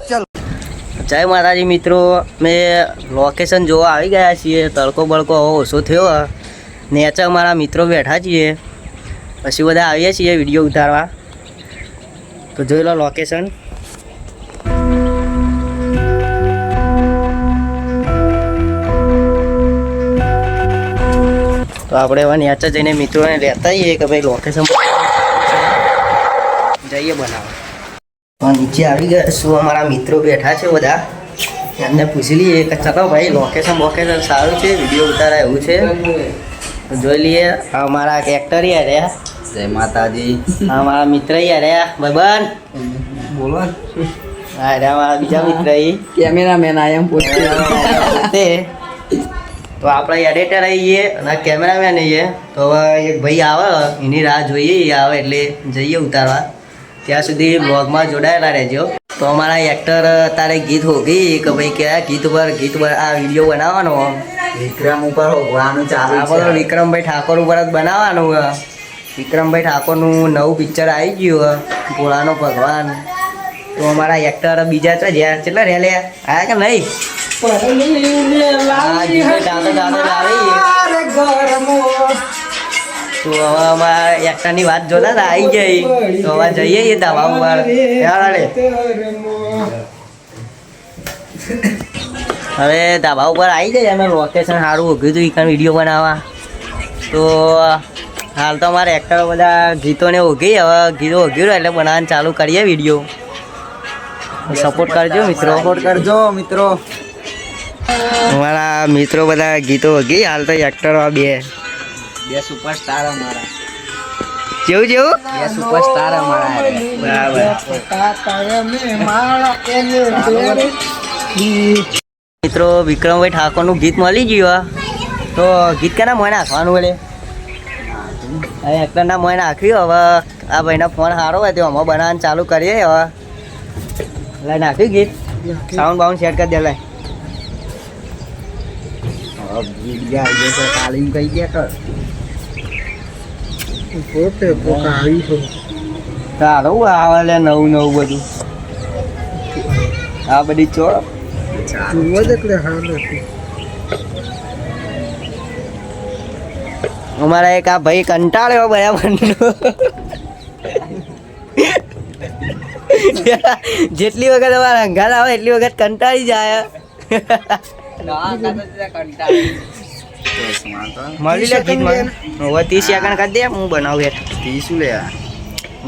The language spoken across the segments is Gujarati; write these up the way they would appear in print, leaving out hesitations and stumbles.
चल जय माताजी मित्रों, मैं लोकेशन जो आई गया छे। तड़को बड़को ओछो थयो नीचे अमरा मित्रों बैठा छे। पछी बधा आवीए छे विडियो उतारवा। तो जोई लो लोकेशन। तो આપણે હવે નેચર જઈને મિત્રોને લેતા આવીએ કે ભાઈ લોકેશન જઈએ બનાવવા। નીચે આવી ગયા શું અમારા મિત્રો બેઠા છે બધા, એમને પૂછી લઈએ કે ચલો ભાઈ લોકેશન સારું છે, વિડીયો ઉતારા એવું છે તો જોઈ લઈએ। અમારા એક્ટર યાર રહ્યા, जय माता जी। અમારા મિત્ર યાર રહ્યા ભાઈબંધ बोलो હા રે અમારા બીજા મિત્ર कैमरा मैन आया हम પોતે। तो આપણે એડિટર આવીએ અને કેમેરામેન આવીએ। તો હવે એક ભાઈ આવે એની રાહ જોઈએ, એ આવે એટલે જઈએ ઉતારવા। ત્યાં સુધી બ્લોગમાં જોડાયેલા રહેજો। તો અમારા એક્ટર તારે ગીત હોગી કે ભાઈ કયા ગીત પર આ વિડીયો બનાવવાનો विक्रम ऊपर होવાનું ચાલુ આ બધો વિક્રમભાઈ ઠાકોર ઉપર જ બનાવવાનું છે। વિક્રમભાઈ ઠાકોરનું નવું પિક્ચર આવી ગયું ભોળાનો ભગવાન। તો અમારા એક્ટર બીજા તો જ્યાં કેટલા રે લે આયા કે નહીં? તો હવે અમારા એક્ટરની વાત જોતા હતા આવી ગઈ। તો હવે જઈએ એ ધાબા ઉપર। હવે ધાબા ઉપર આવી જાય, અમે લોકેશન સારું હોગ્યું હતું એ વિડીયો બનાવવા। તો હાલ તો અમારા એક્ટરો બધા ગીતોને હોગી, હવે ગીતો હોગ્યું એટલે બનાવવાનું ચાલુ કરીએ વિડીયો। સપોર્ટ કરજો મિત્રો। અમારા મિત્રો બધા ગીતો હોગી, હાલ તો એક્ટરો બે सुपरस्टार हमारा જેવું ये सुपरस्टार हमारा है। બરાબર। મિત્રો વિક્રમભાઈ ઠાકોરનું ગીત મળી ગયું। તો ગીત કેના મોય નાખવાનું વળે એક્ટરના મોય નાખ્યું। હવે આ ભાઈનો ફોન સારો હોય તો અમે બનાવવાનું ચાલુ કરીએ। હવે લઈ નાખ્યું ગીત, સાઉન્ડ બાઉન્ડ સેટ કરી દે લાય। अब गीत गया जैसे तालीम कही गया कर પોતે પોકાવી છો સારું આવે લે નવું બધું આ બધી ચોર ચાલુ એટલે હા નથી। અમારા એક આ ભાઈ કંટાળ્યો બરાબર જેટલી વખત અમારા અંગાત આવે એટલી વખત કંટાળી જાય। મળી લે ગીત મને હવે 30 સેકન્ડ કરી દે, હું બનાવું યાર। 30 લે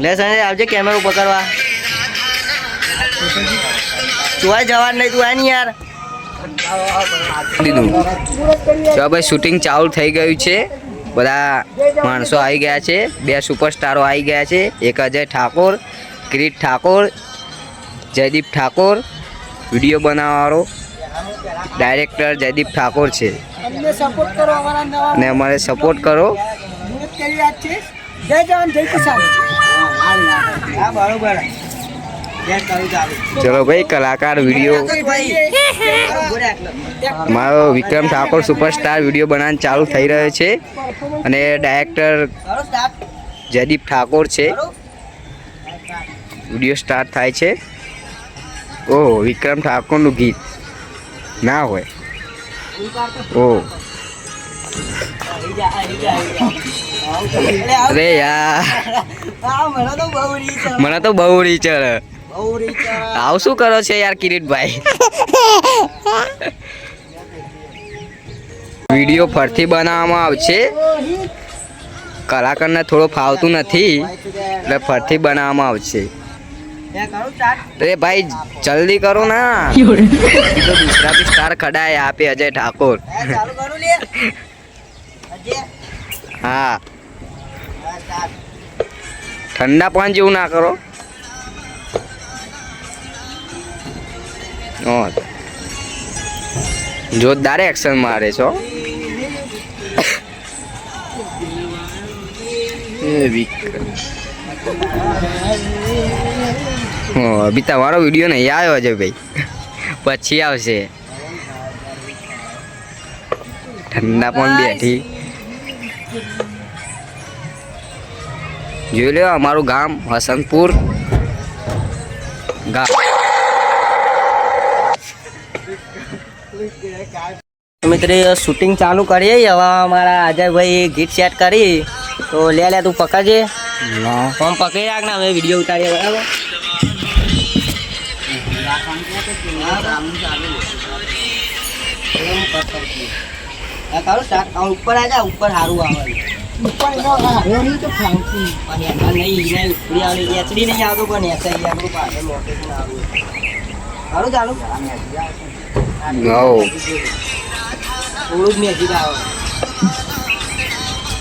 લે સંજય આવજે કેમેરો પકડવા। ચોય જવાનું નહીં, તું આ નહીં યાર। દીધું તો ભાઈ શૂટિંગ ચાલુ થઈ ગયું છે, બધા માણસો આવી ગયા છે, બે સુપરસ્ટારો આવી ગયા છે। એક અજય ઠાકોર, કિરીટ ઠાકોર, જયદીપ ઠાકોર, વિડીયો બનાવવાવાળો ડાયરેક્ટર જયદીપ ઠાકોર છે। અને અમારે સપોર્ટ કરો। જય જવાન જય કિસાન। હા બરોબર। ચલો ભાઈ કલાકાર વિડીયો મારો વિક્રમ ઠાકોર સુપરસ્ટાર વિડીયો બનાવવાનું ચાલુ થઈ રહ્યો છે અને ડાયરેક્ટર જયદીપ ઠાકોર છે। વિડીયો સ્ટાર્ટ થાય છે। ઓહ વિક્રમ ઠાકોરનું ગીત ના હોય ઓહ અરે યાર મને તો બહુ રીચ આવું શું કરો છો યાર કિરીટભાઈ? વિડીયો ફરતી બનાવવામાં આવશે, કલાકારને થોડો ફાવતું નથી એટલે ફરતી બનાવવામાં આવશે। अरे भाई जल्दी करो ना, तो दूसरा भी स्टार खड़ा है यहाँ पे अजय ठाकुर। हाँ ठंडा पानी जेवू ना करो। जोरदार एक्शन मारे छो। अभी तमारो वीडियो नहीं आयो अजय भाई, पछी आवशे। ठंडा पण बैठी जो लो अमारू गाम हसनपुर गाम। મિત્ર શૂટિંગ ચાલુ કરીએ હવે અમારા અજયભાઈ ગીત સેટ કરી તો લે તું પકડજે ફોન પકડી રાખ ને અમે વિડીયો ઉતારીએ બરાબર ઉપર આ ઉપર સારું આવે એચડી નહીં આવતું પણ સારું ચાલુ થોડું જ મેજિક આવે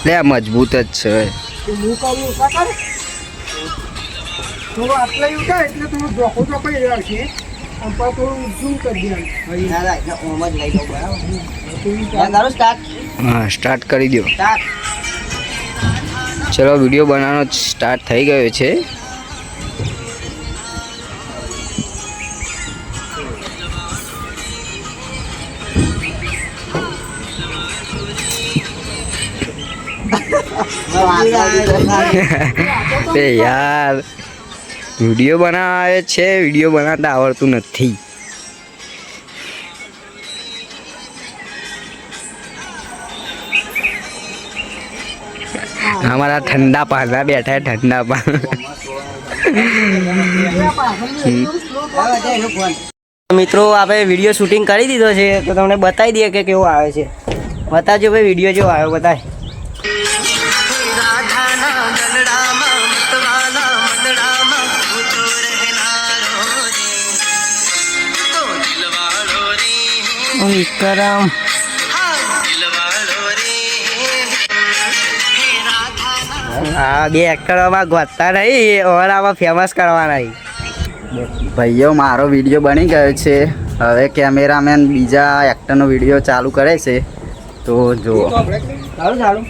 લે મજબૂત જ છે થોડું આટલા ઉઠા એટલે થોડું જોખો જોખાઈ રાખીએ થોડું ઝૂમ કરી દે ઓમ જ લઈ લઉં બરાબર સ્ટાર્ટ હા સ્ટાર્ટ કરી દો સ્ટાર્ટ ચલો વિડીયો બનાવવાનો સ્ટાર્ટ થઈ ગયો છે યાર વિડીયો બનાવે છે વિડીયો બનાવતા આવડતું નથી हमारा ठंडा पाना बैठा है ठंडा पाना મિત્રો આપણે વિડીયો શૂટિંગ કરી દીધો છે તો તમને બતાવી દઈએ કે કેવો આવે છે બતાવજો ભાઈ વિડીયો જેવો આવ્યો બતાય વિક્રમ હા બે એક્ટરોમાં ગોતતા નહીં ઓવરામાં ફેમસ કરવાના ભાઈઓ મારો વિડીયો બની ગયો છે હવે કેમેરામેન બીજા એક્ટરનો વિડીયો ચાલુ કરે છે તો જુઓ ચાલુ ચાલુ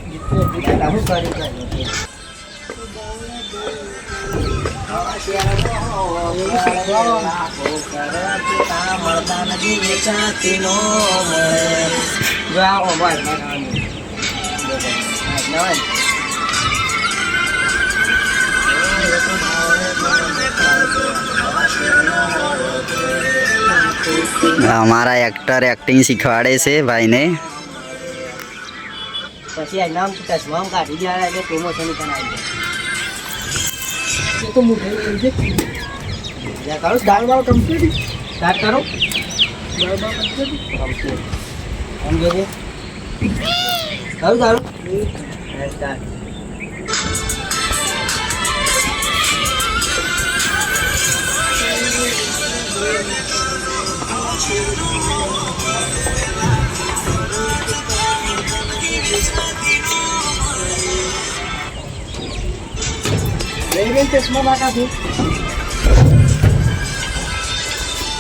हमारा एक्टर एक्टिंग सिखवाड़े से भाई ने પછી આ નામ ચશ્મા કાઢી ગયા એટલે પ્રમોશન પણ આવી જાય તો મુઠાઈ યા કરો દાલ વાળ કમ્પ્લીટ સ્ટાર્ટ કરો દાલ વાળ કમ્પ્લીટ સમજો છે ચાલુ ચાલુ સ્ટાર્ટ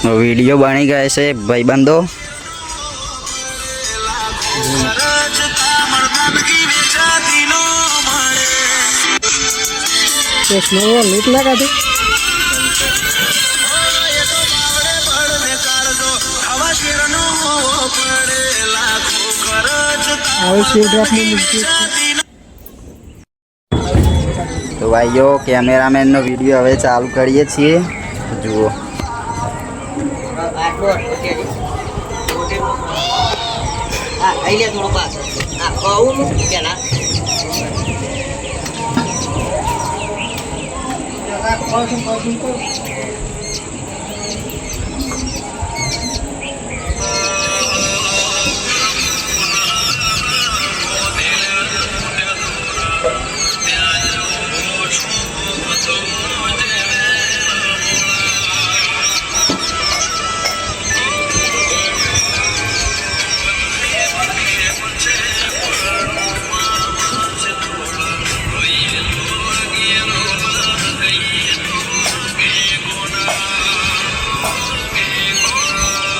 वीडियो बनी गए से भाई बंदो तो भाइयों कैमरामैन नो वीडियो हवे चालू करिए छे जुओ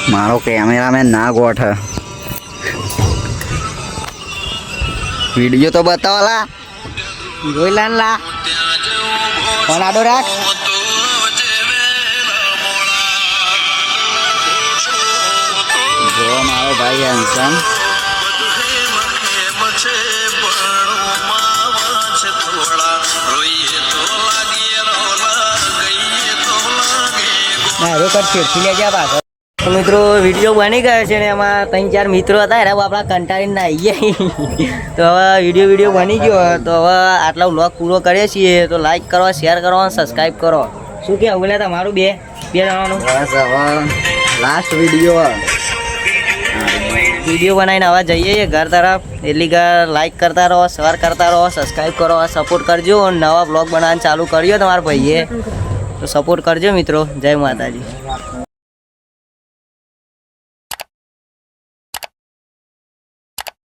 मारो कैमरामैन ना गोठ वीडियो तो बताओ ला જોઈલાન લા ફોન આડો રાખ जो मारो भाई हैंडसम ના રો કર ફેરથી લે જા પાછો તો મિત્રો વિડીયો બની ગયો છે ને એમાં 3-4 મિત્રો હતા એને આપણા કંટાળીને નાહી ગયા તો હવે વિડીયો બની ગયો તો હવે આટલો વ્લોગ પૂરો કરીએ છીએ તો લાઈક કરો શેર કરો અને સબસ્ક્રાઈબ કરો શું કે બોલે તમારું બે જણાનું બસ હવે લાસ્ટ વિડીયો બનાવીને હવે જઈએ ઘર તરફ એટલી ઘર લાઈક કરતા રહો શેર કરતા રહો સબસ્ક્રાઈબ કરો સપોર્ટ કરજો નવા બ્લોગ બનાવવાનું ચાલુ કર્યો તમારા ભાઈએ તો સપોર્ટ કરજો મિત્રો જય માતાજી.